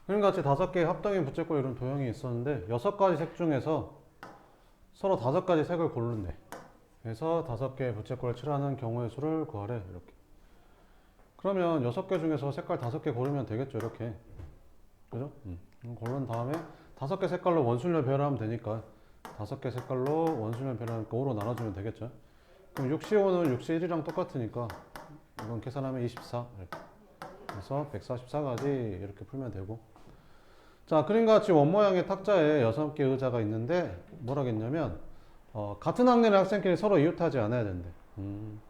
그림과 같이 5개의 합당인 부채꼴 이런 도형이 있었는데 6가지 색 중에서 서로 5가지 색을 고른대. 그래서 5개의 부채꼴을 칠하는 경우의 수를 구하래. 이렇게. 그러면 6개 중에서 색깔 5개 고르면 되겠죠. 이렇게. 그죠? 고른 다음에 5개 색깔로 원순열 배열하면 되니까 5개 색깔로 원순열 배열하니까 5로 나눠주면 되겠죠. 그럼 6C5는 6C1이랑 똑같으니까 이건 계산하면 24 이렇게. 그래서 144가지 이렇게 풀면 되고. 자, 그림과 같이 원모양의 탁자에 6개 의자가 있는데 뭐라겠냐면 같은 학년의 학생끼리 서로 이웃하지 않아야 된대. 그럼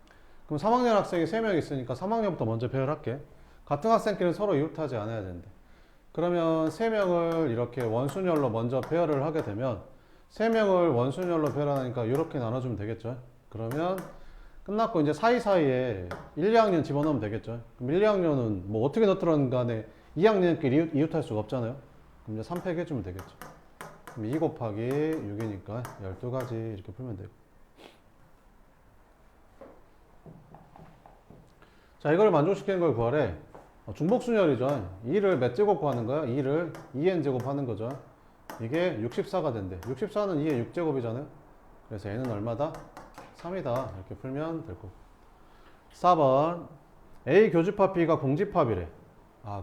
3학년 학생이 3명 있으니까 3학년부터 먼저 배열할게. 같은 학생끼리 서로 이웃하지 않아야 된대. 그러면 3명을 이렇게 원순열로 먼저 배열을 하게 되면 3명을 원순열로 배열하니까 이렇게 나눠주면 되겠죠. 그러면 끝났고 이제 사이사이에 1, 2학년 집어넣으면 되겠죠. 그럼 1, 2학년은 뭐 어떻게 넣더라는 간에 2학년끼리 이웃할 수가 없잖아요. 그럼 이제 3팩 해주면 되겠죠. 그럼 2 곱하기 6이니까 12가지 이렇게 풀면 되고. 자, 이걸 만족시키는 걸 구하래. 중복순열이죠. 2를 몇 제곱 구하는 거야? 2를 2n제곱 하는 거죠. 이게 64가 된대. 64는 2의 6제곱이잖아요. 그래서 n은 얼마다? 3이다. 이렇게 풀면 될 거고. 4번 A 교집합 B가 공집합이래.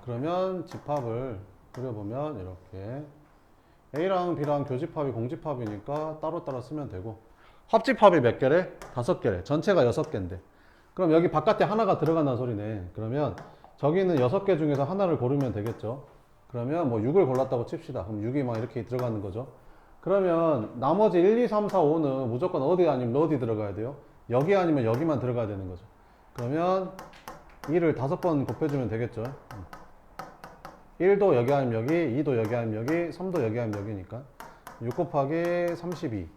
그러면 집합을 그려보면 이렇게 A랑 B랑 교집합이 공집합이니까 따로따로 쓰면 되고, 합집합이 몇 개래? 5개래. 전체가 6개인데 그럼 여기 바깥에 하나가 들어간다는 소리네. 그러면 저기는 6개 중에서 하나를 고르면 되겠죠. 그러면 뭐 6을 골랐다고 칩시다. 그럼 6이 막 이렇게 들어가는 거죠. 그러면 나머지 1, 2, 3, 4, 5는 무조건 어디 아니면 어디 들어가야 돼요? 여기 아니면 여기만 들어가야 되는 거죠. 그러면 2를 5번 곱해주면 되겠죠. 1도 여기 아니면 여기, 2도 여기 아니면 여기, 3도 여기 아니면 여기니까 6 곱하기 32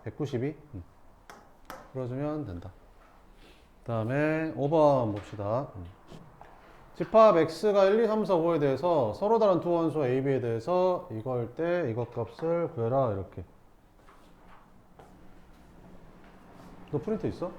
192 풀어주면 된다. 그 다음에 5번 봅시다. 집합 x가 1, 2, 3, 4, 5에 대해서 서로 다른 두 원소 a, b에 대해서 이거 할 때 이것 값을 구해라. 이렇게. 너 프린트 있어?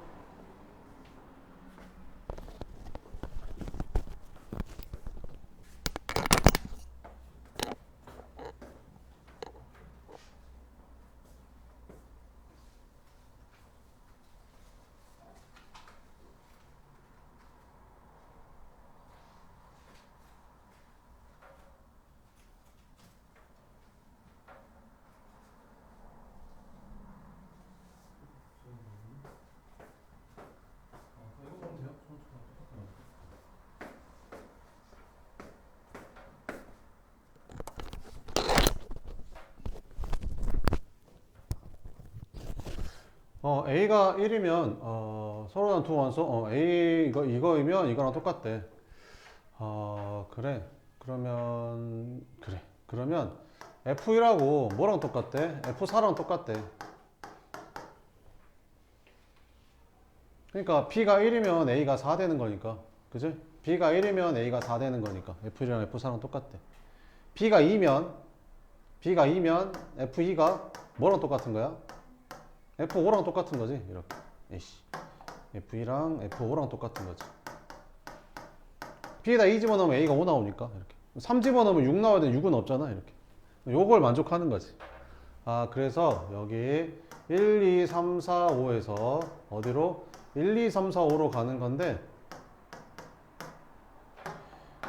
A가 1이면 서로 다른 두 원소 A 이거이면 이거랑 똑같대. 그래. 그러면 F1하고 뭐랑 똑같대? F4랑 똑같대. 그러니까 B가 1이면 A가 4 되는 거니까. 그지? B가 1이면 A가 4 되는 거니까. F1이랑 F4랑 똑같대. B가 2면 F2가 뭐랑 똑같은 거야? F5랑 똑같은 거지. 이렇게. 에이씨. F2랑 F5랑 똑같은 거지. B에다 2 집어넣으면 A가 5 나오니까. 이렇게. 3 집어넣으면 6 나와야 돼. 6은 없잖아. 이렇게. 요걸 만족하는 거지. 그래서 여기 1, 2, 3, 4, 5에서 어디로? 1, 2, 3, 4, 5로 가는 건데,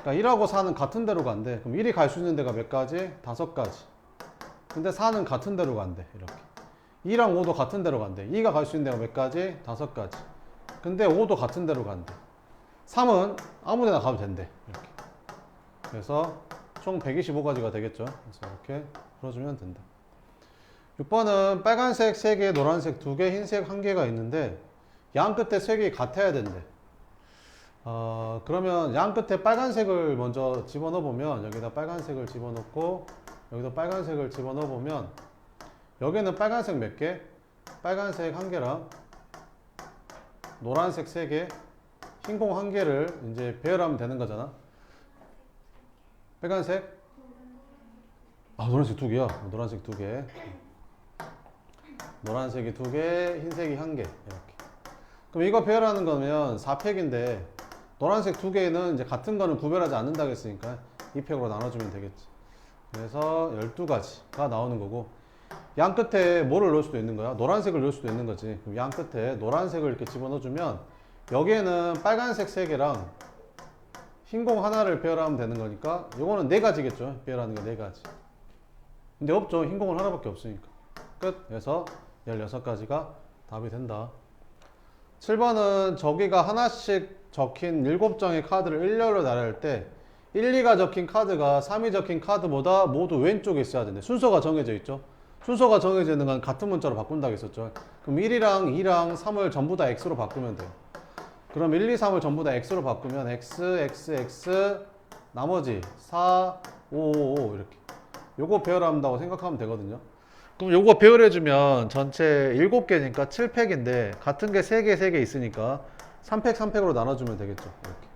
그러니까 1하고 4는 같은 데로 간대. 그럼 1이 갈 수 있는 데가 몇 가지? 5가지. 근데 4는 같은 데로 간대. 이렇게. 2랑 5도 같은 데로 간대. 2가 갈 수 있는 데가 몇 가지? 5가지. 근데 5도 같은 데로 간대. 3은 아무 데나 가도 된대. 이렇게. 그래서 총 125가지가 되겠죠. 그래서 이렇게 풀어주면 된다. 6번은 빨간색 3개, 노란색 2개, 흰색 1개가 있는데 양 끝에 색이 같아야 된대. 그러면 양 끝에 빨간색을 먼저 집어넣어 보면, 여기다 빨간색을 집어넣고 여기다 빨간색을 집어넣어 보면 여기는 빨간색 몇 개? 빨간색 1개랑 노란색 3개, 흰공 1개를 이제 배열하면 되는 거잖아. 빨간색? 노란색 2개야. 노란색 2개. 노란색이 2개, 흰색이 1개. 이렇게. 그럼 이거 배열하는 거면 4팩인데 노란색 2개는 이제 같은 거는 구별하지 않는다고 했으니까 2팩으로 나눠주면 되겠지. 그래서 12가지가 나오는 거고, 양 끝에 뭐를 넣을 수도 있는 거야? 노란색을 넣을 수도 있는 거지. 그럼 양 끝에 노란색을 이렇게 집어넣어주면 여기에는 빨간색 3개랑 흰 공 하나를 배열하면 되는 거니까 요거는 4가지겠죠. 배열하는 게 4가지. 근데 없죠. 흰 공은 하나밖에 없으니까. 끝. 그래서 16가지가 답이 된다. 7번은 저기가 하나씩 적힌 7장의 카드를 일렬로 나열할 때 1, 2가 적힌 카드가 3이 적힌 카드보다 모두 왼쪽에 있어야 되는데 순서가 정해져 있죠. 순서가 정해져 있는 건 같은 문자로 바꾼다고 했었죠. 그럼 1이랑 2랑 3을 전부 다 X로 바꾸면 돼요. 그럼 1, 2, 3을 전부 다 X로 바꾸면 X, X, X, 나머지 4, 5, 5 이렇게. 요거 배열한다고 생각하면 되거든요. 그럼 요거 배열해주면 전체 7개니까 7팩인데 같은 게 3개, 3개 있으니까 3팩, 3팩으로 나눠주면 되겠죠. 이렇게.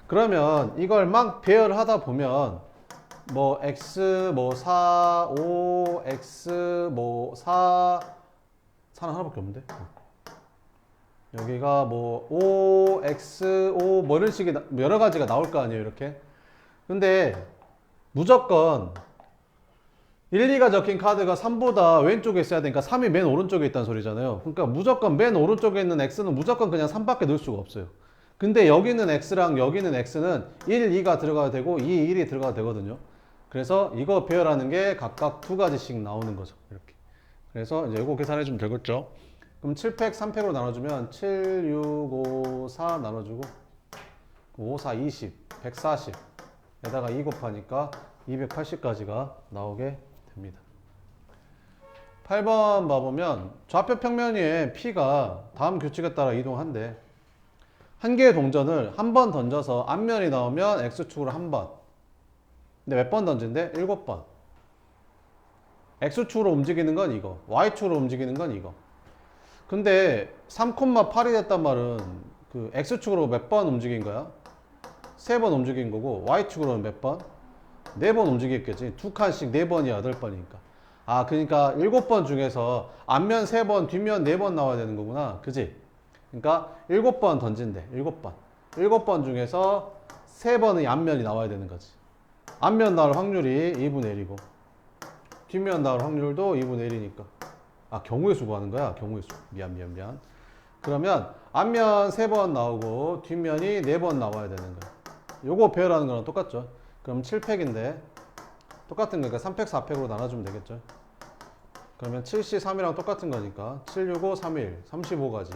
그러면 이걸 막 배열하다 보면 뭐 X 뭐 4, 5, X 뭐 4, 4는 하나밖에 없는데? 여기가 뭐 5, X, 5 뭐 이런 식의 여러 가지가 나올 거 아니에요, 이렇게. 근데 무조건 1, 2가 적힌 카드가 3보다 왼쪽에 있어야 되니까 3이 맨 오른쪽에 있다는 소리잖아요. 그러니까 무조건 맨 오른쪽에 있는 X는 무조건 그냥 3밖에 넣을 수가 없어요. 근데 여기 있는 X랑 여기 있는 X는 1, 2가 들어가야 되고 2, 1이 들어가야 되거든요. 그래서 이거 배열하는 게 각각 2가지씩 나오는 거죠. 이렇게. 그래서 이제 이거 계산해 주면 되겠죠. 그럼 7팩, 3팩으로 나눠주면 7, 6, 5, 4 나눠주고 5, 4, 20, 140 에다가 2 곱하니까 280까지가 나오게 됩니다. 8번 봐보면 좌표 평면 위에 P가 다음 규칙에 따라 이동한대. 한 개의 동전을 한 번 던져서 앞면이 나오면 X축으로 한 번. 근데 몇 번 던진대? 7번. X축으로 움직이는 건 이거. Y축으로 움직이는 건 이거. 근데 3,8이 됐단 말은 그 X축으로 몇 번 움직인 거야? 3번 움직인 거고 Y축으로는 몇 번? 4번 움직였겠지. 2칸씩 4번이 8번이니까. 아, 그러니까 7번 중에서 앞면 3번, 뒷면 4번 나와야 되는 거구나. 그지? 그러니까 7번 던진대. 7번. 7번 중에서 3번의 앞면이 나와야 되는 거지. 앞면 나올 확률이 2분의 1이고 뒷면 나올 확률도 2분의 1이니까. 아, 경우의 수 구하는 거야. 경우의 수. 미안. 그러면 앞면 3번 나오고 뒷면이 4번 나와야 되는 거야. 요거 배열하는 거랑 똑같죠. 그럼 7팩인데 똑같은 거니까 3팩, 4팩으로 나눠주면 되겠죠. 그러면 7C 3이랑 똑같은 거니까 7, 6, 5, 3, 1, 35가지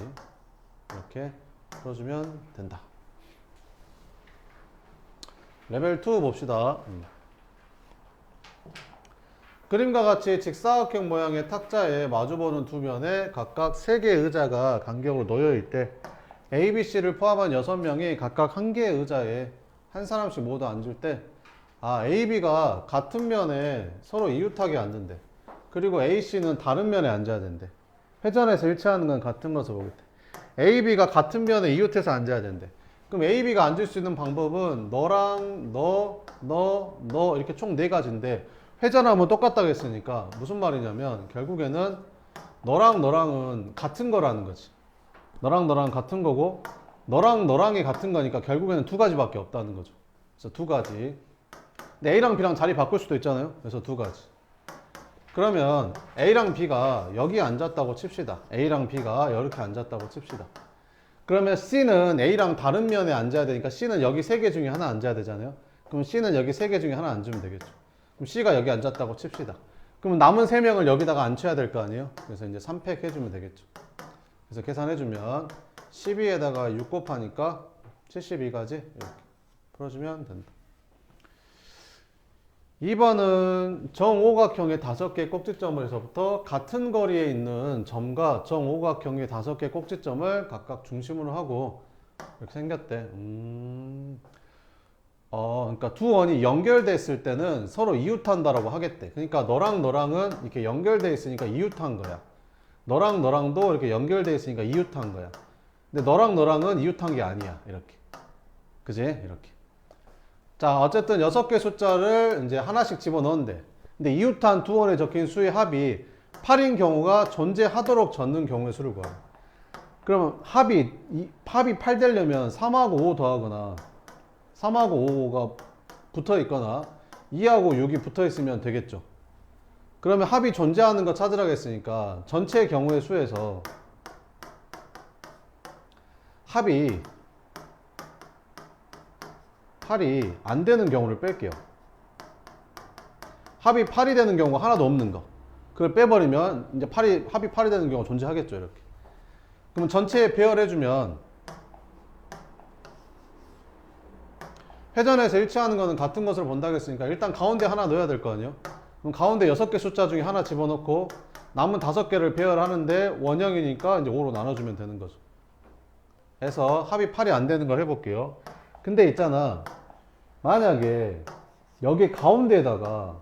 이렇게 풀어주면 된다. 레벨 2 봅시다. 그림과 같이 직사각형 모양의 탁자에 마주보는 두 면에 각각 3개의 의자가 간격으로 놓여있을 때 A, B, C를 포함한 6명이 각각 한 개의 의자에 한 사람씩 모두 앉을 때 A, B가 같은 면에 서로 이웃하게 앉는데 그리고 A, C는 다른 면에 앉아야 된대. 회전해서 일치하는 건 같은 것을 보겠대. A, B가 같은 면에 이웃해서 앉아야 된대. 그럼 A, B가 앉을 수 있는 방법은 너랑 너 이렇게 총 4가지인데 회전하면 똑같다고 했으니까 무슨 말이냐면 결국에는 너랑은 같은 거라는 거지. 너랑 같은 거고 너랑이 같은 거니까 결국에는 2가지밖에 없다는 거죠. 그래서 2가지. 근데 A랑 B랑 자리 바꿀 수도 있잖아요. 그래서 2가지. 그러면 A랑 B가 여기 앉았다고 칩시다. A랑 B가 이렇게 앉았다고 칩시다. 그러면 C는 A랑 다른 면에 앉아야 되니까 C는 여기 3개 중에 하나 앉아야 되잖아요. 그럼 C는 여기 3개 중에 하나 앉으면 되겠죠. 그럼 C가 여기 앉았다고 칩시다. 그럼 남은 3명을 여기다가 앉혀야 될 거 아니에요? 그래서 이제 3팩 해주면 되겠죠. 그래서 계산해주면 12에다가 6 곱하니까 72가지 이렇게 풀어주면 된다. 2번은 정오각형의 5개의 꼭지점에서부터 같은 거리에 있는 점과 정오각형의 5개의 꼭지점을 각각 중심으로 하고 이렇게 생겼대. 그러니까 두 원이 연결됐을 때는 서로 이웃한다라고 하겠대. 그러니까 너랑은 이렇게 연결돼 있으니까 이웃한 거야. 너랑도 이렇게 연결돼 있으니까 이웃한 거야. 근데 너랑은 이웃한 게 아니야. 이렇게. 그지? 이렇게. 자, 어쨌든 6개 숫자를 이제 하나씩 집어넣는데, 근데 이웃한 두 원에 적힌 수의 합이 8인 경우가 존재하도록 젓는 경우의 수를 구하라. 그러면 합이 8 되려면 3하고 5 더하거나 3하고 5가 붙어 있거나 2하고 6이 붙어 있으면 되겠죠. 그러면 합이 존재하는 거 찾으라고 했으니까 전체 경우의 수에서 합이 8이 안 되는 경우를 뺄게요. 합이 8이 되는 경우가 하나도 없는 거. 그걸 빼버리면 이제 합이 8이 되는 경우가 존재하겠죠. 이렇게. 그럼 전체에 배열해주면 회전에서 일치하는 거는 같은 것을 본다고 했으니까 일단 가운데 하나 넣어야 될 거 아니에요? 그럼 가운데 6개 숫자 중에 하나 집어넣고 남은 5개를 배열하는데 원형이니까 이제 5로 나눠주면 되는 거죠. 해서 합이 8이 안 되는 걸 해볼게요. 근데 있잖아. 만약에 여기 가운데에다가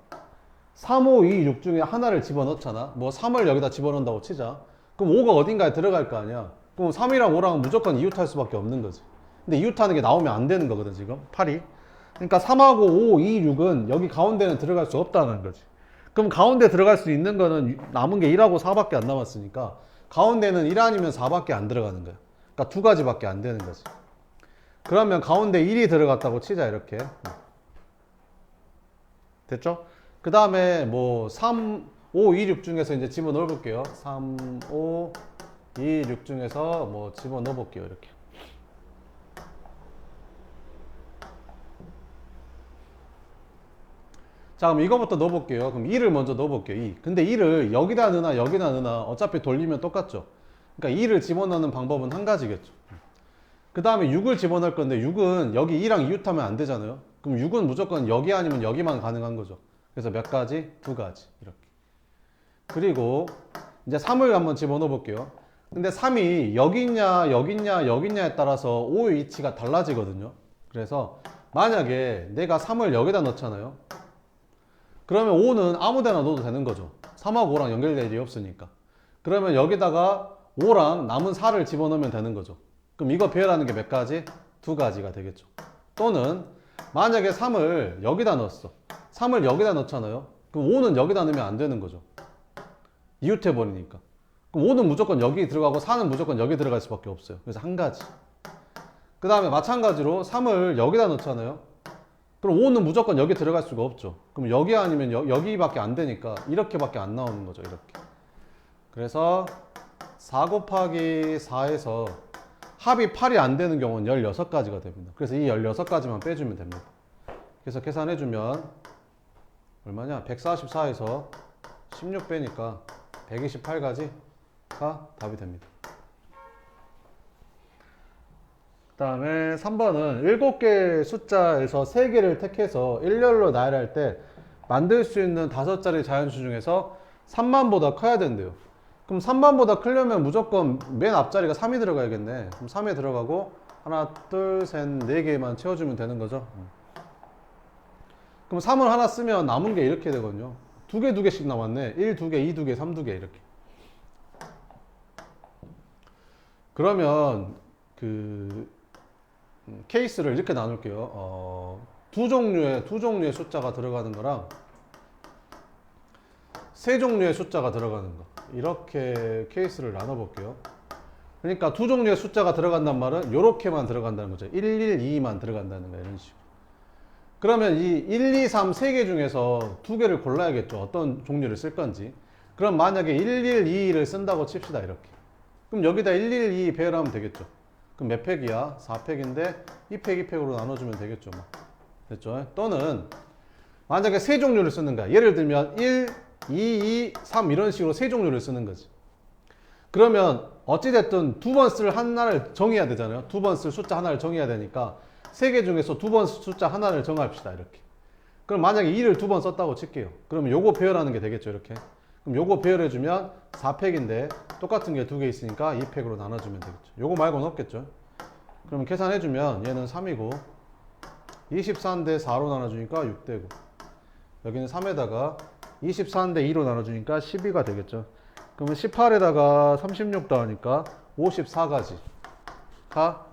3, 5, 2, 6 중에 하나를 집어넣잖아. 뭐 3을 여기다 집어넣는다고 치자. 그럼 5가 어딘가에 들어갈 거 아니야. 그럼 3이랑 5랑은 무조건 이웃할 수밖에 없는 거지. 근데 이웃하는 게 나오면 안 되는 거거든 지금 8이. 그러니까 3하고 5, 2, 6은 여기 가운데는 들어갈 수 없다는 거지. 그럼 가운데 들어갈 수 있는 거는 남은 게 1하고 4밖에 안 남았으니까 가운데는 1 아니면 4밖에 안 들어가는 거야. 그러니까 두 가지밖에 안 되는 거지. 그러면 가운데 1이 들어갔다고 치자 이렇게. 됐죠? 그 다음에 뭐 3, 5, 2, 6 중에서 이제 집어넣어 볼게요. 3, 5, 2, 6 중에서 뭐 집어넣어 볼게요. 이렇게. 자, 그럼 이거부터 넣어 볼게요. 그럼 2를 먼저 넣어 볼게요. 2. 근데 2를 여기다 넣으나 여기다 넣으나 어차피 돌리면 똑같죠. 그러니까 2를 집어넣는 방법은 한 가지겠죠. 그 다음에 6을 집어넣을 건데 6은 여기 2랑 이웃하면 안 되잖아요. 그럼 6은 무조건 여기 아니면 여기만 가능한 거죠. 그래서 몇 가지? 두 가지. 이렇게. 그리고 이제 3을 한번 집어넣어 볼게요. 근데 3이 여기 있냐, 여기 있냐, 여기 있냐에 따라서 5의 위치가 달라지거든요. 그래서 만약에 내가 3을 여기다 넣잖아요. 그러면 5는 아무 데나 넣어도 되는 거죠. 3하고 5랑 연결될 일이 없으니까. 그러면 여기다가 5랑 남은 4를 집어넣으면 되는 거죠. 그럼 이거 배열하는 게 몇 가지? 두 가지가 되겠죠. 또는 만약에 3을 여기다 넣었어. 3을 여기다 넣잖아요. 그럼 5는 여기다 넣으면 안 되는 거죠. 이웃해 버리니까. 그럼 5는 무조건 여기 들어가고 4는 무조건 여기 들어갈 수밖에 없어요. 그래서 한 가지. 그 다음에 마찬가지로 3을 여기다 넣잖아요. 그럼 5는 무조건 여기 들어갈 수가 없죠. 그럼 여기 아니면 여기밖에 안 되니까 이렇게밖에 안 나오는 거죠. 이렇게. 그래서 4 곱하기 4에서 합이 8이 안 되는 경우는 16가지가 됩니다. 그래서 이 16가지만 빼주면 됩니다. 그래서 계산해주면 얼마냐? 144에서 16 빼니까 128가지가 답이 됩니다. 그 다음에 3번은 7개의 숫자에서 3개를 택해서 일렬로 나열할 때 만들 수 있는 5자리 자연수 중에서 3만보다 커야 된대요. 그럼 3만보다 크려면 무조건 맨 앞자리가 3이 들어가야겠네. 그럼 3에 들어가고 하나, 둘, 셋, 4개만 채워주면 되는 거죠. 그럼 3을 하나 쓰면 남은 게 이렇게 되거든요. 2개, 2개씩 남았네. 1, 2개, 2, 2개, 3, 2개 이렇게. 그러면 케이스를 이렇게 나눌게요. 두 종류의 숫자가 들어가는 거랑 세 종류의 숫자가 들어가는 거. 이렇게 케이스를 나눠볼게요. 그러니까 두 종류의 숫자가 들어간단 말은 이렇게만 들어간다는 거죠. 1, 1, 2만 들어간다는 거예요. 이런 식으로. 그러면 이 1, 2, 3, 3개 중에서 2개를 골라야겠죠. 어떤 종류를 쓸 건지. 그럼 만약에 1, 1, 2를 쓴다고 칩시다. 이렇게. 그럼 여기다 1, 1, 2 배열하면 되겠죠. 그럼 몇 팩이야? 4팩인데 2팩, 2팩으로 나눠주면 되겠죠. 뭐. 됐죠? 또는 만약에 세 종류를 쓰는 거야. 예를 들면 1, 2, 2, 3 이런 식으로 세 종류를 쓰는 거지. 그러면 어찌됐든 두 번 쓸 하나를 정해야 되잖아요. 두 번 쓸 숫자 하나를 정해야 되니까 세 개 중에서 두 번 숫자 하나를 정합시다. 이렇게. 그럼 만약에 2를 두 번 썼다고 칠게요. 그러면 요거 배열하는 게 되겠죠. 이렇게. 그럼 요거 배열해주면 4팩인데 똑같은 게 2개 있으니까 2팩으로 나눠주면 되겠죠. 요거 말고는 없겠죠. 그러면 계산해주면 얘는 3이고 24인데 4로 나눠주니까 6되고 여기는 3에다가 24인데 2로 나눠주니까 12가 되겠죠. 그러면 18에다가 36 더하니까 54가지가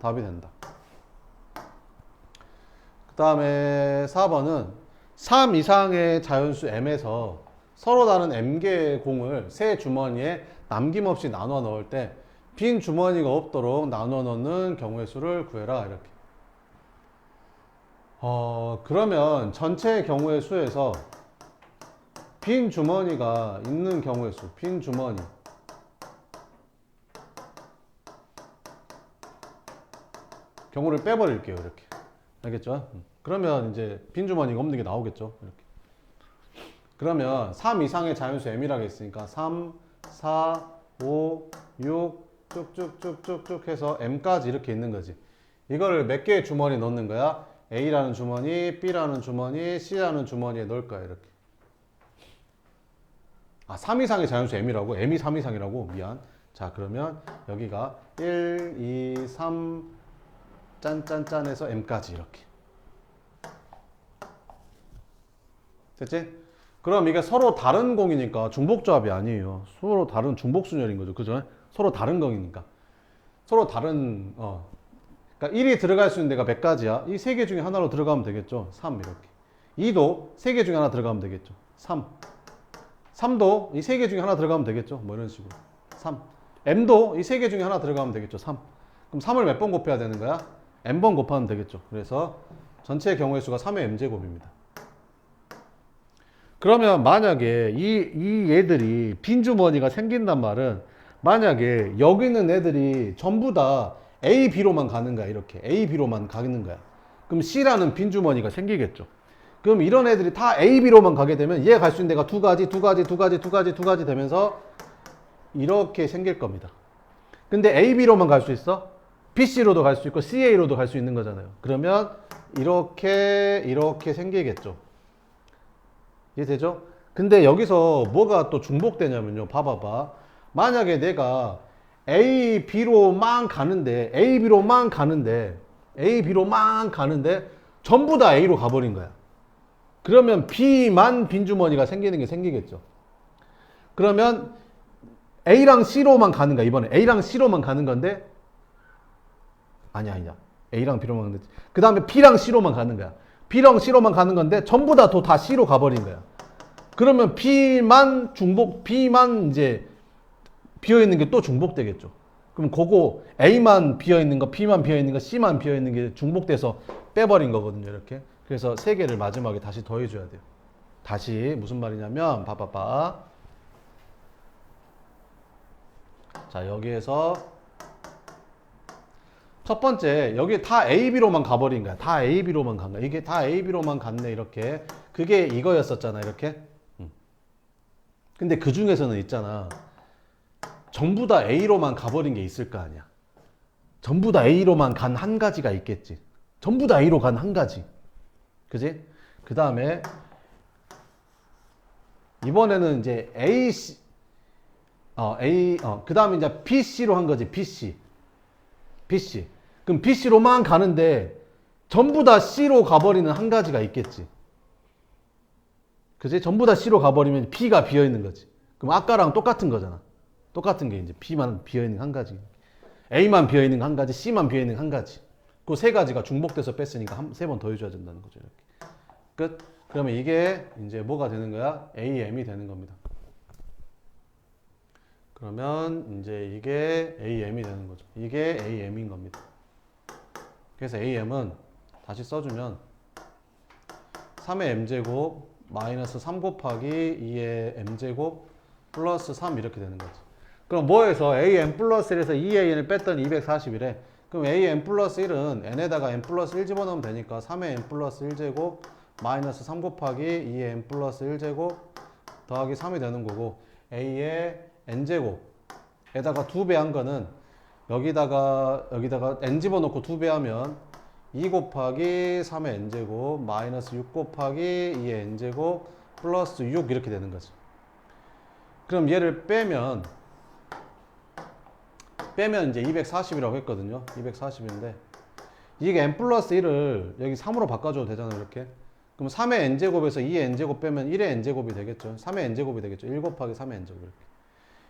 답이 된다. 그 다음에 4번은 3 이상의 자연수 m에서 서로 다른 m개의 공을 세 주머니에 남김없이 나눠 넣을 때 빈 주머니가 없도록 나눠 넣는 경우의 수를 구해라. 이렇게. 그러면 전체 경우의 수에서 빈 주머니가 있는 경우의 수, 빈 주머니. 경우를 빼버릴게요, 이렇게. 알겠죠? 그러면 이제 빈 주머니가 없는 게 나오겠죠, 이렇게. 그러면 3 이상의 자연수 m이라고 했으니까 3, 4, 5, 6 쭉쭉쭉쭉쭉 해서 m까지 이렇게 있는 거지. 이거를 몇 개의 주머니에 넣는 거야? A라는 주머니, B라는 주머니, C라는 주머니에 넣을 거야, 이렇게. 3 이상의 자연수 m이라고? m이 3 이상이라고? 미안. 자, 그러면 여기가 1, 2, 3 짠짠짠해서 m까지 이렇게. 됐지? 그럼 이게 서로 다른 공이니까 중복조합이 아니에요. 서로 다른 중복순열인 거죠. 그죠? 서로 다른 공이니까. 서로 다른, 그러니까 1이 들어갈 수 있는 데가 몇 가지야? 이 세 개 중에 하나로 들어가면 되겠죠. 3 이렇게. 2도 세 개 중에 하나 들어가면 되겠죠. 3. 3도 이 세 개 중에 하나 들어가면 되겠죠. 뭐 이런 식으로. 3. m도 이 세 개 중에 하나 들어가면 되겠죠. 3. 그럼 3을 몇 번 곱해야 되는 거야? m번 곱하면 되겠죠. 그래서 전체 경우의 수가 3의 m제곱입니다. 그러면 만약에 이 얘들이 빈주머니가 생긴단 말은 만약에 여기 있는 애들이 전부 다 A, B로만 가는 거야. 이렇게 A, B로만 가는 거야. 그럼 C라는 빈주머니가 생기겠죠. 그럼 이런 애들이 다 A, B로만 가게 되면 얘 갈 수 있는 데가 두 가지 되면서 이렇게 생길 겁니다. 근데 A, B로만 갈 수 있어? B, C로도 갈 수 있고 C, A로도 갈 수 있는 거잖아요. 그러면 이렇게 생기겠죠. 이해되죠? 근데 여기서 뭐가 또 중복되냐면요. 봐봐봐. 만약에 내가 A, B로만 가는데 전부 다 A로 가버린 거야. 그러면 B만 빈주머니가 생기는 게 생기겠죠. 그러면 A랑 C로만 가는 거야. 이번에 A랑 C로만 가는 건데 아니야. A랑 B로만 가는 거지. 그 다음에 B랑 C로만 가는 거야. B랑 C로만 가는 건데 전부 다 C로 가버린 거야. 그러면 B만 이제 비어있는 게 또 중복되겠죠. 그럼 그거 A만 비어있는 거, B만 비어있는 거, C만 비어있는 게 중복돼서 빼버린 거거든요. 이렇게. 그래서 세 개를 마지막에 다시 더해줘야 돼요. 다시 무슨 말이냐면 봐봐봐. 자, 여기에서 첫 번째 여기 다 A, B로만 가버린 거야. 다 A, B로만 간 거야. 이게 다 A, B로만 갔네. 이렇게. 그게 이거였었잖아. 이렇게. 근데 그 중에서는 있잖아. 전부 다 A로만 가버린 게 있을 거 아니야. 전부 다 A로만 간 한 가지가 있겠지. 전부 다 A로 간 한 가지. 그지? 그 다음에 이번에는 이제 그 다음에 이제 BC로 한 거지. BC. 그럼 BC로만 가는데 전부 다 C로 가버리는 한 가지가 있겠지. 그지? 전부 다 C로 가버리면 B가 비어있는 거지. 그럼 아까랑 똑같은 거잖아. 똑같은 게 이제 B만 비어있는 한 가지. A만 비어있는 한 가지, C만 비어있는 한 가지. 그 세 가지가 중복돼서 뺐으니까 세 번 더 해줘야 된다는 거죠. 이렇게. 끝. 그러면 이게 이제 뭐가 되는 거야? AM이 되는 겁니다. 그러면 이제 이게 AM이 되는 거죠. 이게 AM인 겁니다. 그래서 AM은 다시 써주면 3의 m제곱 마이너스 3 곱하기 2의 m제곱 플러스 3 이렇게 되는 거지. 그럼 뭐에서 am 플러스 1에서 2an을 뺐더니 240이래. 그럼 am 플러스 1은 n에다가 m 플러스 1 집어넣으면 되니까 3의 m 플러스 1제곱 마이너스 3 곱하기 2의 m 플러스 1제곱 더하기 3이 되는 거고 a의 n제곱에다가 2배 한 거는 여기다가 n 집어넣고 2배 하면 2 곱하기 3의 n제곱 마이너스 6 곱하기 2의 n제곱 플러스 6 이렇게 되는 거지. 그럼 얘를 빼면 이제 240이라고 했거든요. 240인데 이게 n 플러스 1을 여기 3으로 바꿔줘도 되잖아요. 이렇게. 그럼 3의 n제곱에서 2의 n제곱 빼면 1의 n제곱이 되겠죠. 3의 n제곱이 되겠죠. 1 곱하기 3의 n제곱 이렇게.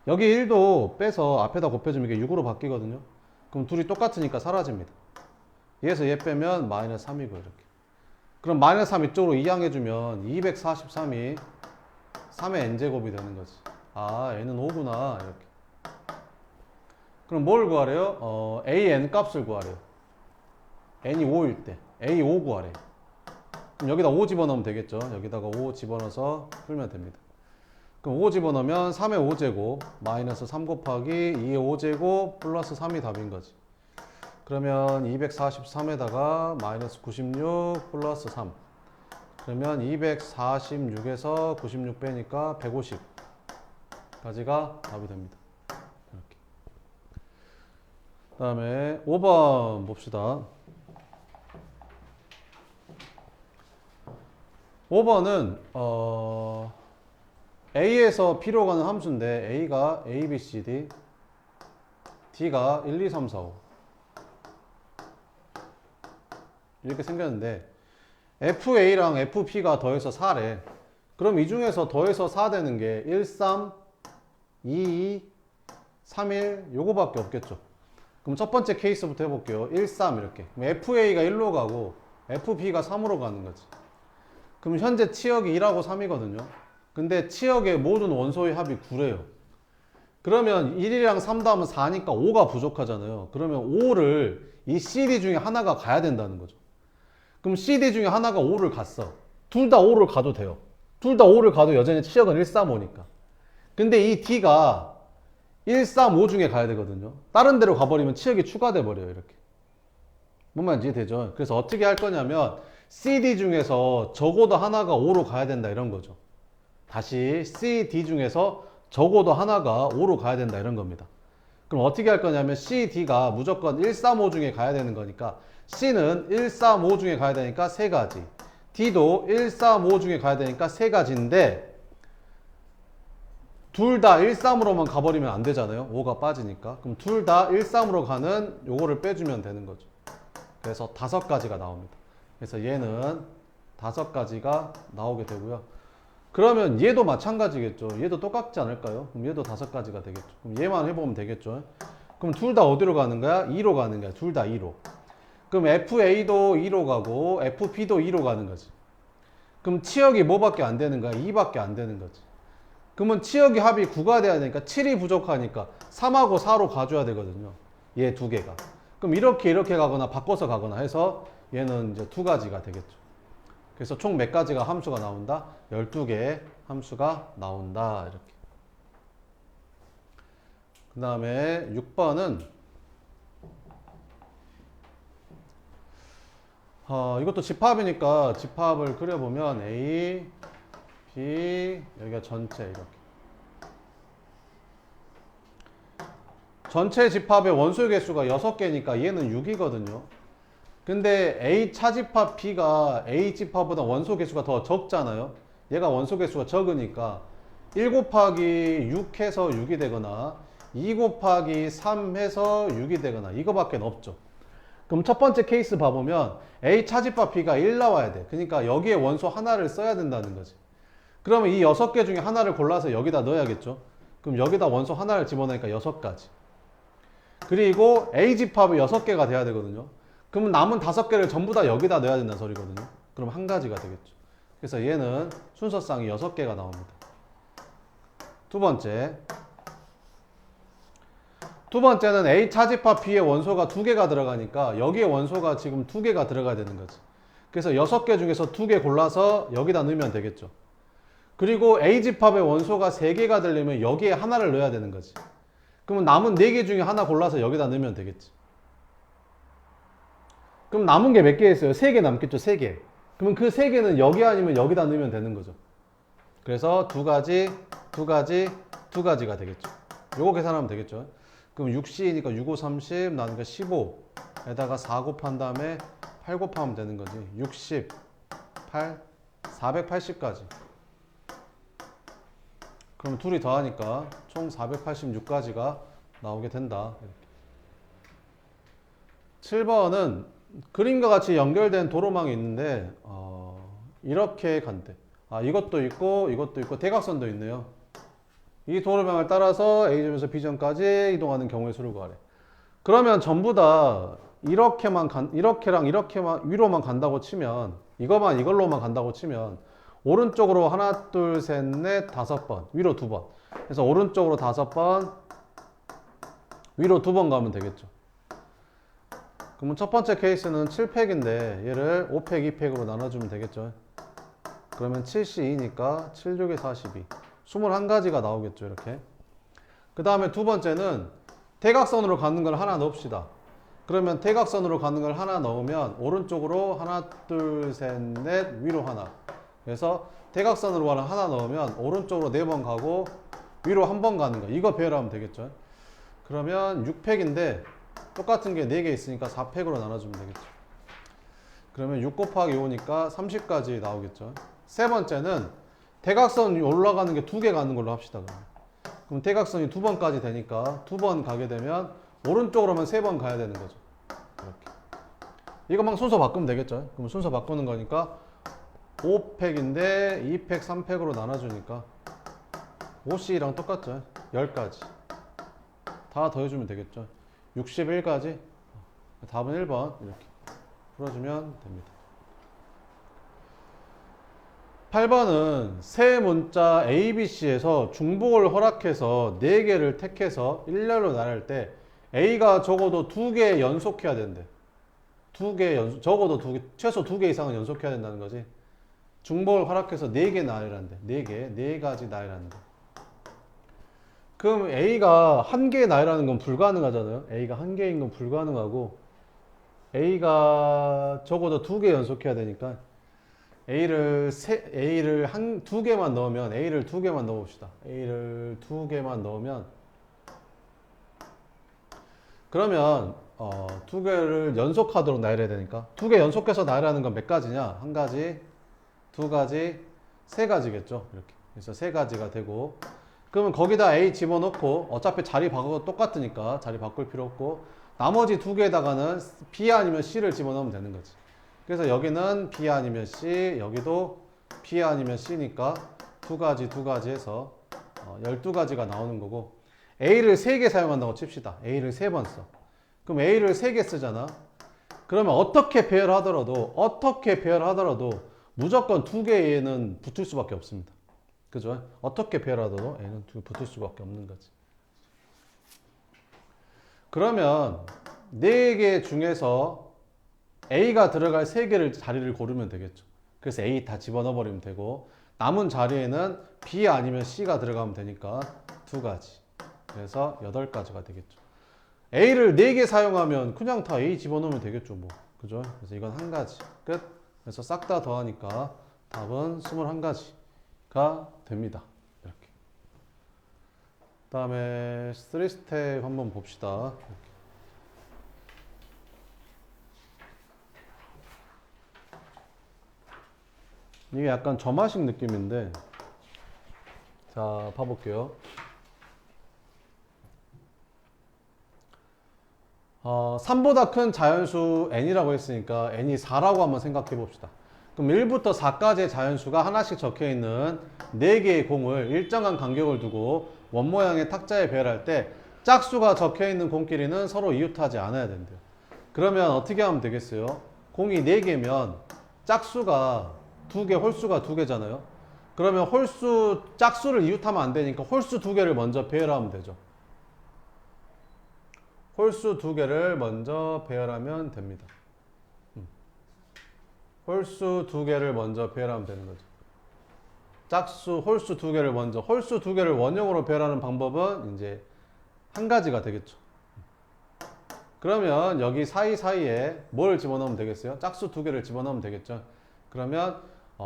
여기 1도 빼서 앞에다 곱해주면 이게 6으로 바뀌거든요. 그럼 둘이 똑같으니까 사라집니다. 얘에서 얘 빼면 마이너스 3이고 이렇게. 그럼 마이너스 3 이쪽으로 이항해주면 243이 3의 n제곱이 되는 거지. 아, n은 5구나 이렇게. 그럼 뭘 구하래요? an 값을 구하래요. n이 5일 때 a 5 구하래. 그럼 여기다 5 집어넣으면 되겠죠. 여기다가 5 집어넣어서 풀면 됩니다. 그럼 5 집어넣으면 3의 5제곱 마이너스 3 곱하기 2의 5제곱 플러스 3이 답인 거지. 그러면 243에다가 마이너스 96 플러스 3. 그러면 246에서 96 빼니까 150까지가 답이 됩니다. 이렇게. 그 다음에 5번 봅시다. 5번은 A에서 B로 가는 함수인데 A가 A, B, C, D, D가 1, 2, 3, 4, 5 이렇게 생겼는데 FA랑 FP가 더해서 4래. 그럼 이 중에서 더해서 4 되는 게 1, 3, 2, 2, 3, 1 요거밖에 없겠죠. 그럼 첫 번째 케이스부터 해볼게요. 1, 3 이렇게. 그럼 FA가 1로 가고 FP가 3으로 가는 거지. 그럼 현재 치역이 1하고 3이거든요. 근데 치역의 모든 원소의 합이 9래요. 그러면 1이랑 3 더하면 4니까 5가 부족하잖아요. 그러면 5를 이 CD 중에 하나가 가야 된다는 거죠. 그럼 CD 중에 하나가 5를 갔어. 둘 다 5를 가도 돼요. 둘 다 5를 가도 여전히 치역은 1, 3, 5니까. 근데 이 D가 1, 3, 5 중에 가야 되거든요. 다른 데로 가버리면 치역이 추가돼 버려요. 이렇게. 뭔 말인지 되죠? 그래서 어떻게 할 거냐면 CD 중에서 적어도 하나가 5로 가야 된다 이런 거죠. 다시 CD 중에서 적어도 하나가 5로 가야 된다 이런 겁니다. 그럼 어떻게 할 거냐면 CD가 무조건 1, 3, 5 중에 가야 되는 거니까 C는 1, 3, 5 중에 가야 되니까 3가지. D도 1, 3, 5 중에 가야 되니까 3가지인데 둘 다 1, 3으로만 가버리면 안 되잖아요. 5가 빠지니까. 그럼 둘 다 1, 3으로 가는 요거를 빼주면 되는 거죠. 그래서 5가지가 나옵니다. 그래서 얘는 5가지가 나오게 되고요. 그러면 얘도 마찬가지겠죠. 얘도 똑같지 않을까요? 그럼 얘도 5가지가 되겠죠. 그럼 얘만 해보면 되겠죠. 그럼 둘 다 어디로 가는 거야? 2로 가는 거야. 둘 다 2로. 그럼 FA도 2로 가고 FP도 2로 가는 거지. 그럼 치역이 뭐밖에 안 되는 거야? 2밖에 안 되는 거지. 그러면 치역의 합이 9가 돼야 되니까 7이 부족하니까 3하고 4로 가줘야 되거든요. 얘 두 개가. 그럼 이렇게 가거나 바꿔서 가거나 해서 얘는 이제 2가지가 되겠죠. 그래서 총 몇 가지가 함수가 나온다? 12개의 함수가 나온다. 이렇게. 그 다음에 6번은 이것도 집합이니까 집합을 그려보면 A, B, 여기가 전체 이렇게. 전체 집합의 원소 개수가 6개니까 얘는 6이거든요. 근데 A 차집합 B가 A 집합보다 원소 개수가 더 적잖아요. 얘가 원소 개수가 적으니까 1 곱하기 6 해서 6이 되거나 2 곱하기 3 해서 6이 되거나 이거밖에 없죠. 그럼 첫 번째 케이스 봐보면 A 차집합 B가 1 나와야 돼. 그러니까 여기에 원소 하나를 써야 된다는 거지. 그러면 이 6개 중에 하나를 골라서 여기다 넣어야겠죠. 그럼 여기다 원소 하나를 집어넣으니까 6가지. 그리고 A 집합이 6개가 돼야 되거든요. 그러면 남은 5개를 전부 다 여기다 넣어야 된다는 소리거든요. 그럼 1가지가 되겠죠. 그래서 얘는 순서상이 6개가 나옵니다. 두 번째는 A 차집합 B의 원소가 2개가 들어가니까 여기에 원소가 지금 2개가 들어가야 되는 거지. 그래서 6개 중에서 2개 골라서 여기다 넣으면 되겠죠. 그리고 A 집합의 원소가 3개가 되려면 여기에 하나를 넣어야 되는 거지. 그러면 남은 4개 중에 하나 골라서 여기다 넣으면 되겠지. 그럼 남은 게 몇 개 있어요? 3개 남겠죠, 3개. 그러면 그 3개는 여기 아니면 여기다 넣으면 되는 거죠. 그래서 2가지, 2가지, 2가지가 되겠죠. 요거 계산하면 되겠죠. 그럼 6C니까 6, 5, 30, 나누니까 15에다가 4 곱한 다음에 8 곱하면 되는 거지. 60, 8, 480까지. 그럼 둘이 더하니까 총 486가지가 나오게 된다. 이렇게. 7번은 그림과 같이 연결된 도로망이 있는데 이렇게 간대. 이것도 있고 이것도 있고 대각선도 있네요. 이 도로망을 따라서 A점에서 B점까지 이동하는 경우의 수를 구하래. 그러면 전부 다 이렇게랑 이렇게만 위로만 간다고 치면 이걸로만 간다고 치면 오른쪽으로 하나, 둘, 셋, 넷, 5번, 위로 2번. 그래서 오른쪽으로 5번, 위로 2번 가면 되겠죠. 그러면 첫 번째 케이스는 7팩인데 얘를 5팩, 2팩으로 나눠주면 되겠죠. 그러면 7C2니까 7, 6에 42. 21가지가 나오겠죠. 이렇게. 그 다음에 두 번째는 대각선으로 가는 걸 하나 넣읍시다. 그러면 대각선으로 가는 걸 하나 넣으면 오른쪽으로 하나, 둘, 셋, 넷, 위로 하나. 그래서 대각선으로 가는 하나 넣으면 오른쪽으로 4번 가고 위로 한 번 가는 거. 이거 배열하면 되겠죠. 그러면 6팩인데 똑같은 게 4개 있으니까 4팩으로 나눠주면 되겠죠. 그러면 6 곱하기 5니까 30까지 나오겠죠. 세 번째는 대각선 올라가는 게 2개 가는 걸로 합시다. 그럼 대각선이 2번까지 되니까 2번 가게 되면 오른쪽으로만 3번 가야 되는 거죠. 이렇게. 이것만 순서 바꾸면 되겠죠. 그럼 순서 바꾸는 거니까 5팩인데 2팩, 3팩으로 나눠주니까 5C랑 똑같죠. 10가지. 다 더해주면 되겠죠. 61가지. 답은 1번 이렇게 풀어주면 됩니다. 8번은 세 문자 ABC에서 중복을 허락해서 4개를 택해서 일렬로 나눌 때 A가 적어도 2개 연속해야 된대. 적어도 2개, 최소 2개 이상은 연속해야 된다는 거지. 중복을 허락해서 4개 나열한대. 4개, 4가지 나열한대. 그럼 A가 1개 나열하는 건 불가능하잖아요. A가 1개인 건 불가능하고 A가 적어도 2개 연속해야 되니까 A를 2개만 넣으면 A를 2개만 넣어봅시다. A를 2개만 넣으면 그러면 2개를 연속하도록 나열해야 되니까 2개 연속해서 나열하는 건 몇 가지냐? 1가지, 2가지, 3가지겠죠. 이렇게. 그래서 3가지가 되고 그러면 거기다 A 집어넣고 어차피 자리 바꾸고 똑같으니까 자리 바꿀 필요 없고 나머지 2개에다가는 B 아니면 C를 집어넣으면 되는 거지. 그래서 여기는 B 아니면 C, 여기도 B 아니면 C니까 2가지 해서 12가지가 나오는 거고 A를 3개 사용한다고 칩시다. A를 3번 써. 그럼 A를 3개 쓰잖아. 그러면 어떻게 배열하더라도 무조건 2개에는 붙을 수밖에 없습니다. 그죠? 어떻게 배열하더라도 A는 2개 붙을 수밖에 없는 거지. 그러면 4개 중에서 A가 들어갈 3개를 자리를 고르면 되겠죠. 그래서 A 다 집어넣어 버리면 되고 남은 자리에는 B 아니면 C가 들어가면 되니까 2가지. 그래서 8가지가 되겠죠. A를 4개 사용하면 그냥 다 A 집어넣으면 되겠죠. 뭐. 그죠? 그래서 이건 1가지. 끝. 그래서 싹 다 더하니까 답은 21가지가 됩니다. 이렇게. 그 다음에 3스텝 한번 봅시다. 이렇게. 이게 약간 점화식 느낌인데 자 봐볼게요. 3보다 큰 자연수 n이라고 했으니까 n이 4라고 한번 생각해 봅시다. 그럼 1부터 4까지의 자연수가 하나씩 적혀있는 4개의 공을 일정한 간격을 두고 원 모양의 탁자에 배열할 때 짝수가 적혀있는 공끼리는 서로 이웃하지 않아야 된대요. 그러면 어떻게 하면 되겠어요? 공이 4개면 짝수가 2개, 홀수가 2개잖아요. 그러면 짝수를 이웃하면 안 되니까 홀수 2개를 먼저 배열하면 되죠. 홀수 2개를 먼저 배열하면 됩니다. 홀수 2개를 먼저 배열하면 되는 거죠. 홀수 2개를 먼저, 홀수 2개를 원형으로 배열하는 방법은 이제 1가지가 되겠죠. 그러면 여기 사이사이에 뭘 집어넣으면 되겠어요? 짝수 2개를 집어넣으면 되겠죠. 그러면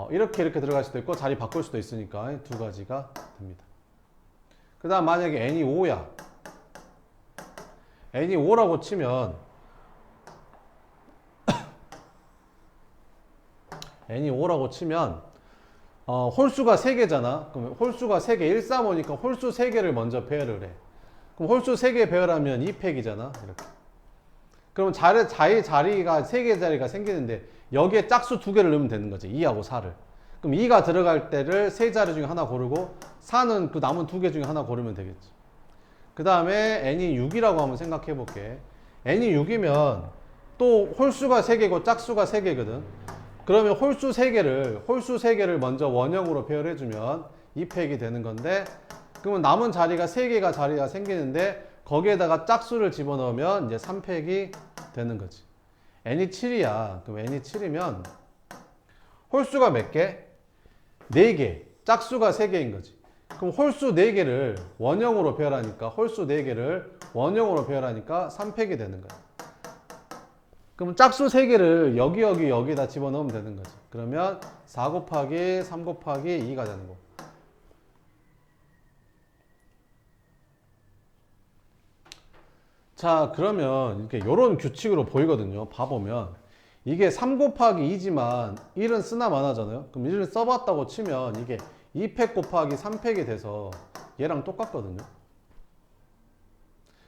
이렇게 들어갈 수도 있고 자리 바꿀 수도 있으니까 2가지가 됩니다. 그 다음 만약에 n이 5야. n이 5라고 치면 n이 5라고 치면 홀수가 3개잖아. 그럼 홀수가 3개, 1, 3, 5니까 홀수 3개를 먼저 배열을 해. 그럼 홀수 3개 배열하면 2팩이잖아. 이렇게. 그럼 자리가 3개 자리가 생기는데 여기에 짝수 2개를 넣으면 되는 거지. 2하고 4를. 그럼 2가 들어갈 때를 3자리 중에 하나 고르고 4는 그 남은 2개 중에 하나 고르면 되겠지. 그 다음에 n이 6이라고 한번 생각해 볼게. n이 6이면 또 홀수가 3개고 짝수가 3개거든. 그러면 홀수 3개를 먼저 원형으로 배열해주면 2팩이 되는 건데 그러면 남은 자리가 3개가 자리가 생기는데 거기에다가 짝수를 집어넣으면 이제 3팩이 되는 거지. n이 7이야. 그럼 n이 7이면 홀수가 몇 개? 4개. 짝수가 3개인 거지. 그럼 홀수 4개를 원형으로 배열하니까 홀수 4개를 원형으로 배열하니까 3팩이 되는 거야. 그럼 짝수 3개를 여기다 집어넣으면 되는 거지. 그러면 4 곱하기 3 곱하기 2가 되는 거. 자, 그러면 이렇게 요런 규칙으로 보이거든요. 봐보면 이게 3 곱하기 2지만 1은 쓰나 마나잖아요. 그럼 1을 써봤다고 치면 이게 2팩 곱하기 3팩이 돼서 얘랑 똑같거든요.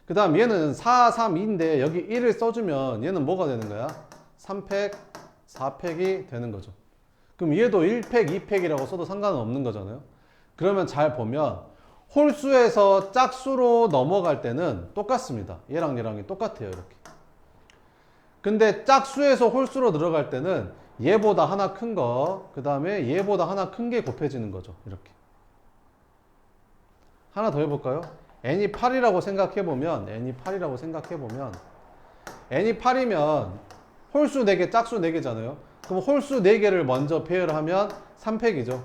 그 다음 얘는 4, 3, 2인데 여기 1을 써주면 얘는 뭐가 되는 거야? 3팩, 4팩이 되는 거죠. 그럼 얘도 1팩, 2팩이라고 써도 상관은 없는 거잖아요. 그러면 잘 보면 홀수에서 짝수로 넘어갈 때는 똑같습니다. 얘랑 얘랑이 똑같아요. 이렇게. 근데 짝수에서 홀수로 들어갈 때는 얘보다 하나 큰 거, 그 다음에 얘보다 하나 큰 게 곱해지는 거죠. 이렇게. 하나 더 해볼까요? n이 8이라고 생각해보면 n이 8이면 홀수 4개, 짝수 4개잖아요. 그럼 홀수 4개를 먼저 배열하면 3팩이죠.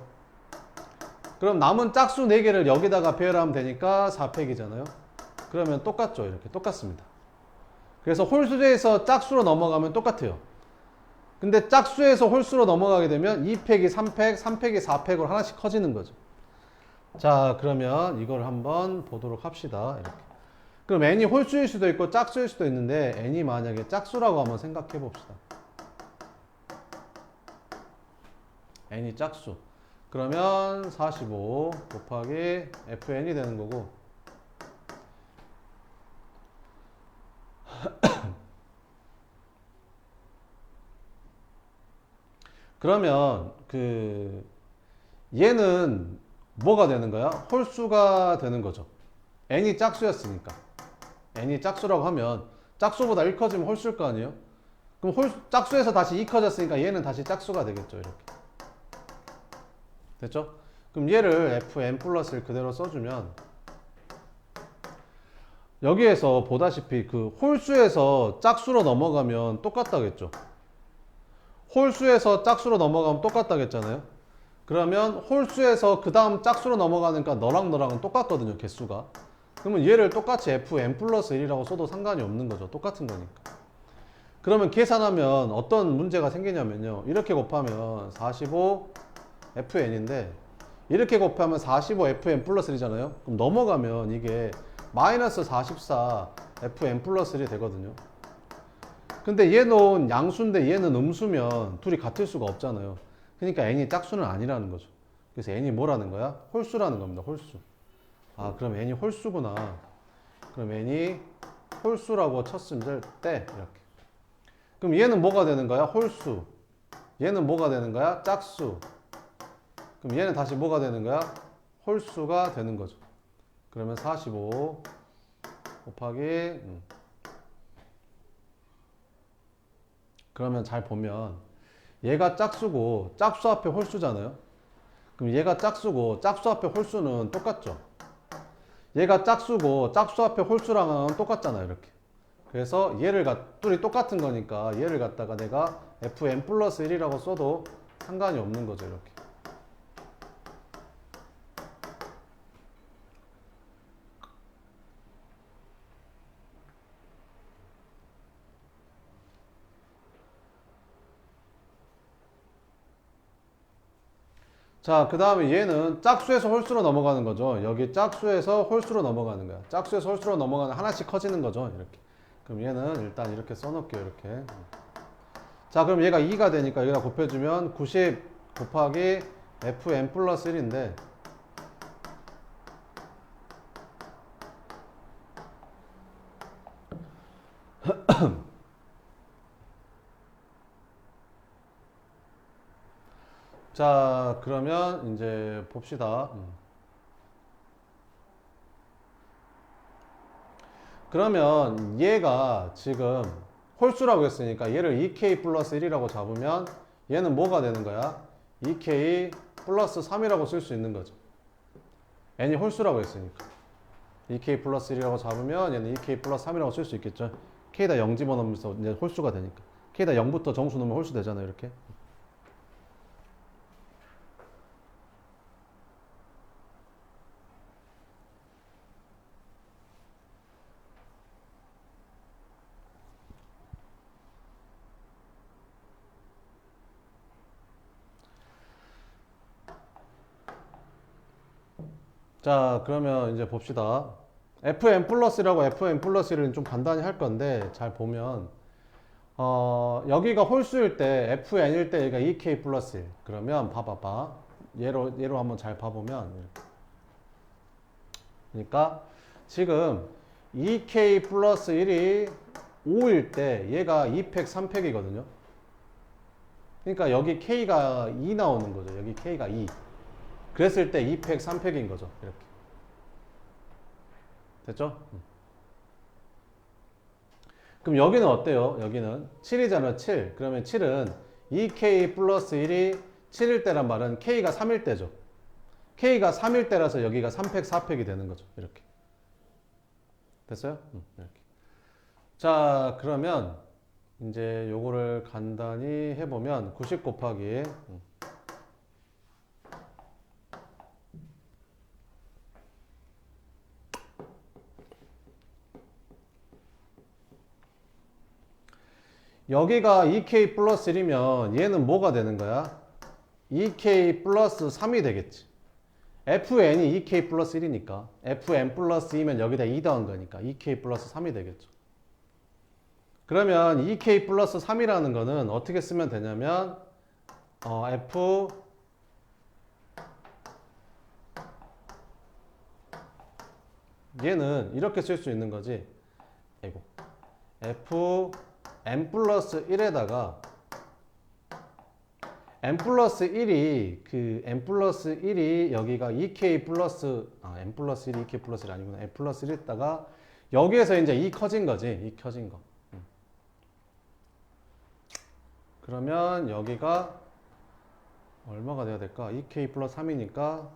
그럼 남은 짝수 4개를 여기다가 배열하면 되니까 4팩이잖아요. 그러면 똑같죠. 이렇게 똑같습니다. 그래서 홀수에서 짝수로 넘어가면 똑같아요. 근데 짝수에서 홀수로 넘어가게 되면 2팩이 3팩, 3팩이 4팩으로 하나씩 커지는 거죠. 자, 그러면 이걸 한번 보도록 합시다. 이렇게. 그럼 n이 홀수일 수도 있고 짝수일 수도 있는데 n이 만약에 짝수라고 한번 생각해 봅시다. n이 짝수. 그러면 45 곱하기 fn이 되는 거고 그러면 얘는 뭐가 되는 거야? 홀수가 되는 거죠. n이 짝수였으니까. n이 짝수라고 하면 짝수보다 1 커지면 홀수일 거 아니에요? 그럼 짝수에서 다시 2 커졌으니까 얘는 다시 짝수가 되겠죠. 이렇게. 됐죠? 그럼 얘를 fn 플러스를 그대로 써주면 여기에서 보다시피 홀수에서 짝수로 넘어가면 똑같다겠죠? 홀수에서 짝수로 넘어가면 똑같다겠잖아요? 그러면 홀수에서 그 다음 짝수로 넘어가니까 너랑 너랑은 똑같거든요, 개수가. 그러면 얘를 똑같이 fn 플러스 1이라고 써도 상관이 없는 거죠. 똑같은 거니까. 그러면 계산하면 어떤 문제가 생기냐면요. 이렇게 곱하면 45 fn인데 이렇게 곱하면 45 fn 플러스 1이잖아요. 그럼 넘어가면 이게 마이너스 44 fn 플러스 1이 되거든요. 근데 얘는 양수인데 얘는 음수면 둘이 같을 수가 없잖아요. 그러니까 n이 짝수는 아니라는 거죠. 그래서 n이 뭐라는 거야? 홀수라는 겁니다. 홀수. 아, 그럼 n이 홀수구나. 그럼 n이 홀수라고 쳤을 때 이렇게. 그럼 얘는 뭐가 되는 거야? 홀수. 얘는 뭐가 되는 거야? 짝수. 그럼 얘는 다시 뭐가 되는 거야? 홀수가 되는 거죠. 그러면 45 곱하기 그러면 잘 보면 얘가 짝수고 짝수 앞에 홀수잖아요. 그럼 얘가 짝수고 짝수 앞에 홀수는 똑같죠. 얘가 짝수고 짝수 앞에 홀수랑은 똑같잖아요. 이렇게. 그래서 둘이 똑같은 거니까 얘를 갖다가 내가 fn 플러스 1이라고 써도 상관이 없는 거죠. 이렇게. 자, 그 다음에 얘는 짝수에서 홀수로 넘어가는 거죠. 여기 짝수에서 홀수로 넘어가는 거야. 짝수에서 홀수로 넘어가는 하나씩 커지는 거죠. 이렇게. 그럼 얘는 일단 이렇게 써놓을게요. 이렇게. 자, 그럼 얘가 2가 되니까 여기다 곱해주면 90 곱하기 fn 플러스 1인데 자, 그러면 이제 봅시다. 그러면 얘가 지금 홀수라고 했으니까 얘를 2k 플러스 1이라고 잡으면 얘는 뭐가 되는 거야? 2k 플러스 3이라고 쓸 수 있는 거죠. n이 홀수라고 했으니까 2k 플러스 1이라고 잡으면 얘는 2k 플러스 3이라고 쓸 수 있겠죠. k에다 0 집어넣으면서 이제 홀수가 되니까 K에다 0부터 정수 넣으면 홀수 되잖아요. 이렇게. 자, 그러면 이제 봅시다. fn 플러스라고 fn 플러스를 좀 간단히 할 건데, 잘 보면, 여기가 홀수일 때, fn일 때 여기가 2k 플러스 1. 그러면 봐봐봐. 얘로 한번 잘 봐보면, 이렇게. 그러니까, 지금 2k 플러스 1이 5일 때, 얘가 2팩, 3팩이거든요. 그러니까 여기 k가 2 나오는 거죠. 여기 k가 2. 그랬을 때 2팩, 3팩인 거죠. 이렇게. 됐죠? 그럼 여기는 어때요? 여기는 7이잖아, 7. 그러면 7은 2k 플러스 1이 7일 때란 말은 k가 3일 때죠. k가 3일 때라서 여기가 3팩, 4팩이 되는 거죠. 이렇게. 됐어요? 이렇게. 자, 그러면 이제 요거를 간단히 해보면 90 곱하기 여기가 2k 플러스 1이면 얘는 뭐가 되는 거야? 2k 플러스 3이 되겠지. fn이 2k 플러스 1이니까 fn 플러스 2면 여기다 2 더한 거니까 2k 플러스 3이 되겠죠. 그러면 2k 플러스 3이라는 거는 어떻게 쓰면 되냐면 f 얘는 이렇게 쓸 수 있는 거지. 아이고. f n 플러스 1에다가 n 플러스 1이 n 플러스 1이 여기가 2k 플러스 n 플러스 1이 2k 플러스 1 아니구나. n 플러스 1 있다가 여기에서 이제 2 커진 거지. 2 커진 거. 그러면 여기가 얼마가 돼야 될까? 2k 플러스 3이니까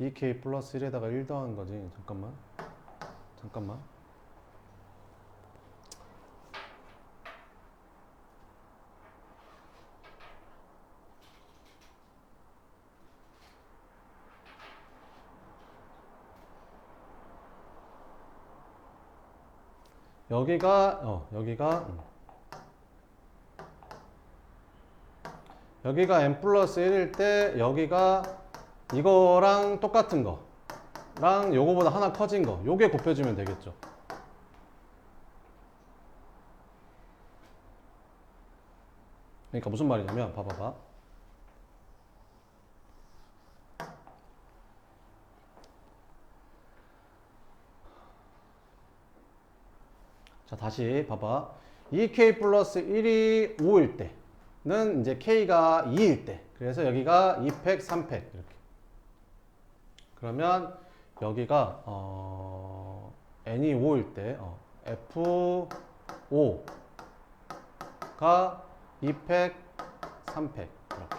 2k 플러스 1에다가 1 더한 거지. 잠깐만. 여기가 n 플러스 1일 때 여기가 이거랑 똑같은 거랑 요거보다 하나 커진 거 요게 곱해주면 되겠죠. 그러니까 무슨 말이냐면 봐봐봐. 자, 다시 봐봐. 2k 플러스 1이 5일 때는 이제 k가 2일 때. 그래서 여기가 2팩, 3팩 이렇게. 그러면 여기가 n이 5일 때 f5가 2팩, 3팩 이렇게.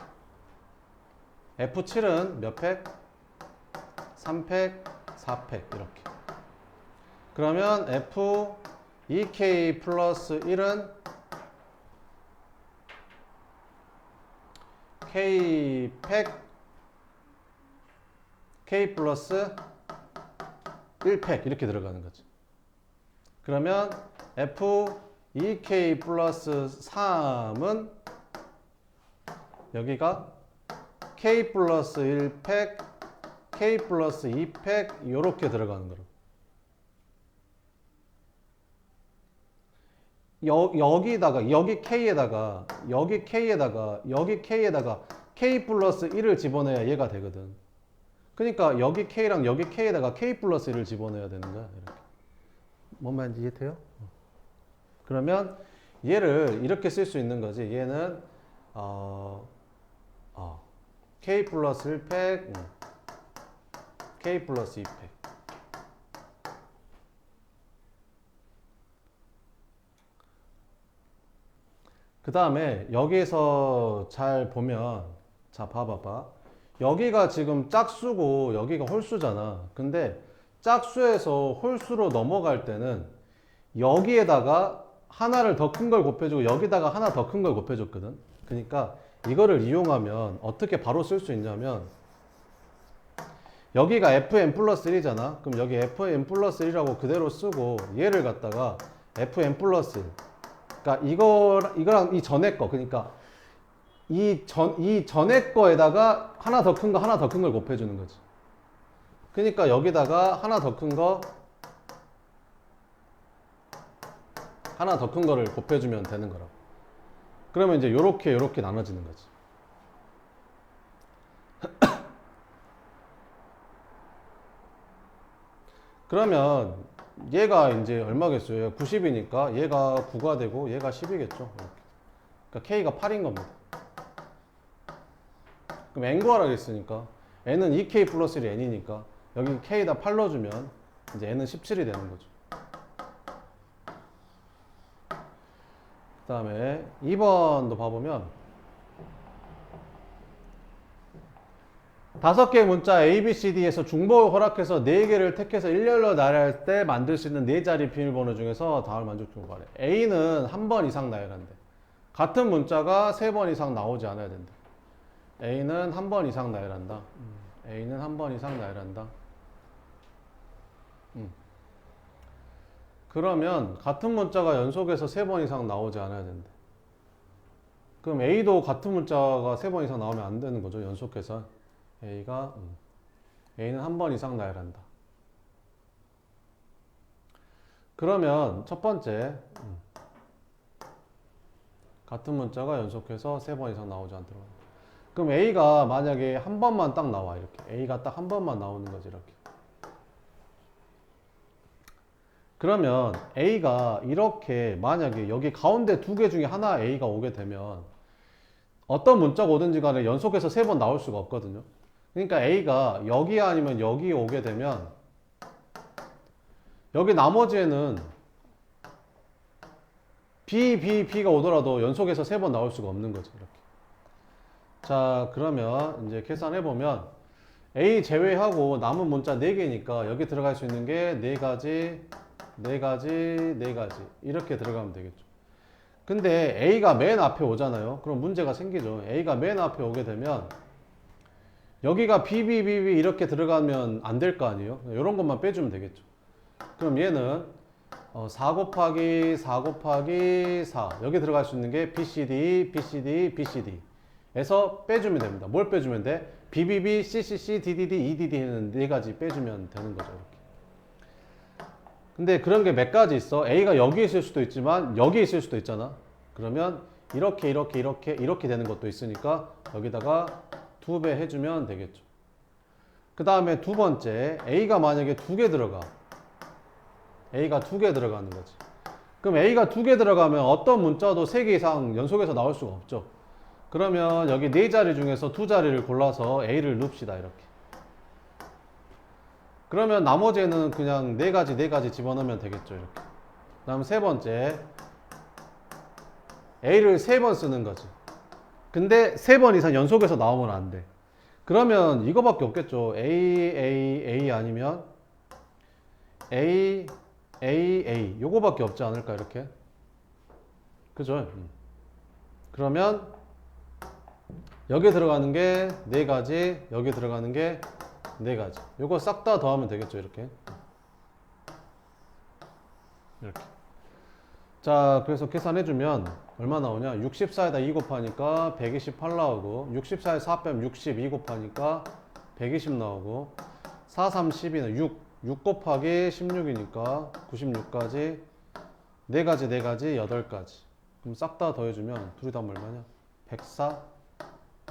f7은 몇 팩? 3팩, 4팩 이렇게. 그러면 f2k 플러스 1은 k 플러스 1팩 이렇게 들어가는 거지. 그러면 f2k 플러스 3은 여기가 k 플러스 1팩, k 플러스 2팩 이렇게 들어가는 거로. 여기다가 여기 k에다가 k 플러스 1을 집어넣어야 얘가 되거든. 그러니까 여기 k랑 여기 k에다가 k 플러스 1을 집어넣어야 되는 거야. 이렇게. 뭔 말인지 이해돼요? 그러면 얘를 이렇게 쓸 수 있는 거지. 얘는 k 플러스 1팩, k 플러스 2팩. 그 다음에 여기에서 잘 보면, 자, 봐봐봐. 여기가 지금 짝수고 여기가 홀수잖아. 근데 짝수에서 홀수로 넘어갈 때는 여기에다가 하나를 더 큰 걸 곱해주고 여기다가 하나 더 큰 걸 곱해줬거든. 그러니까 이거를 이용하면 어떻게 바로 쓸 수 있냐면 여기가 fn 플러스 1이잖아. 그럼 여기 fn 플러스 1이라고 그대로 쓰고 얘를 갖다가 fn 플러스 1. 그러니까 이거랑 이 전에 거. 그러니까 이 전에 거에다가 하나 더 큰 거, 하나 더 큰 걸 곱해주는 거지. 그러니까 여기다가 하나 더 큰 거, 하나 더 큰 거를 곱해주면 되는 거라고. 그러면 이제 요렇게 나눠지는 거지. 그러면 얘가 이제 얼마겠어요? 얘가 90이니까 얘가 9가 되고 얘가 10이겠죠. 이렇게. 그러니까 K가 8인 겁니다. 그럼 N 구하라고 했으니까 N은 2K 플러스 1이 N이니까 여기 K에다 8 넣어주면 이제 N은 17이 되는 거죠. 그 다음에 2번도 봐보면 5개의 문자 A, B, C, D에서 중복을 허락해서 4개를 택해서 일렬로 나열할 때 만들 수 있는 4자리 비밀번호 중에서 다음을 만족도를 구하래. A는 한 번 이상 나열한대. 같은 문자가 3번 이상 나오지 않아야 된대. A는 한 번 이상 나열한다. A는 한 번 이상 나열한다. 그러면 같은 문자가 연속해서 3번 이상 나오지 않아야 된대. 그럼 A도 같은 문자가 3번 이상 나오면 안 되는 거죠. 연속해서. A는 한 번 이상 나열한다. 그러면 첫 번째 같은 문자가 연속해서 3번 이상 나오지 않도록. 그럼 A가 만약에 한 번만 딱 나와. 이렇게 A가 딱 한 번만 나오는 거지. 이렇게. 그러면 A가 이렇게 만약에 여기 가운데 2개 중에 하나 A가 오게 되면 어떤 문자가 오든지 간에 연속해서 3번 나올 수가 없거든요. 그러니까 A가 여기 아니면 여기 오게 되면 여기 나머지에는 B가 오더라도 연속해서 3번 나올 수가 없는 거죠. 이렇게. 자, 그러면 이제 계산해보면 A 제외하고 남은 문자 4개니까 여기 들어갈 수 있는 게 4가지, 4가지, 4가지 이렇게 들어가면 되겠죠. 근데 A가 맨 앞에 오잖아요. 그럼 문제가 생기죠. A가 맨 앞에 오게 되면 여기가 B 이렇게 들어가면 안 될 거 아니에요. 이런 것만 빼주면 되겠죠. 그럼 얘는 4 곱하기 4 곱하기 4 여기 들어갈 수 있는 게 BCD 에서 빼주면 됩니다. 뭘 빼주면 돼? BBB, CCC, DDD, EDD는 4가지 빼주면 되는 거죠. 이렇게. 근데 그런 게 몇 가지 있어. A가 여기 있을 수도 있지만 여기 있을 수도 있잖아. 그러면 이렇게 되는 것도 있으니까 여기다가 2배 해주면 되겠죠. 그 다음에 두 번째 A가 만약에 2개 들어가. A가 2개 들어가는 거지. 그럼 A가 2개 들어가면 어떤 문자도 3개 이상 연속해서 나올 수가 없죠. 그러면 여기 4자리 중에서 2자리를 골라서 A를 넣읍시다. 이렇게. 그러면 나머지는 그냥 4가지 집어넣으면 되겠죠. 이렇게. 그 다음 세 번째 A를 3번 쓰는 거지. 근데 3번 이상 연속해서 나오면 안 돼. 그러면 이거밖에 없겠죠. A 아니면 A 요거밖에 없지 않을까 이렇게. 그죠? 그러면 여기 들어가는 게 4가지, 여기 들어가는 게 4가지. 요거 싹 다 더하면 되겠죠. 이렇게. 자, 그래서 계산해주면 얼마 나오냐? 64에다 2 곱하니까 128 나오고 64에 4 빼면 62 곱하니까 120 나오고 4, 3, 12는 6 곱하기 16이니까 96까지 4가지 8가지. 그럼 싹 다 더해주면 둘이 더하면 얼마냐? 104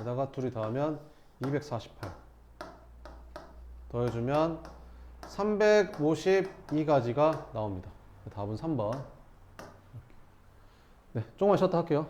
에다가 둘이 더하면 248 더해주면 352가지가 나옵니다. 답은 3번. 네, 조금만 쉬었다 할게요.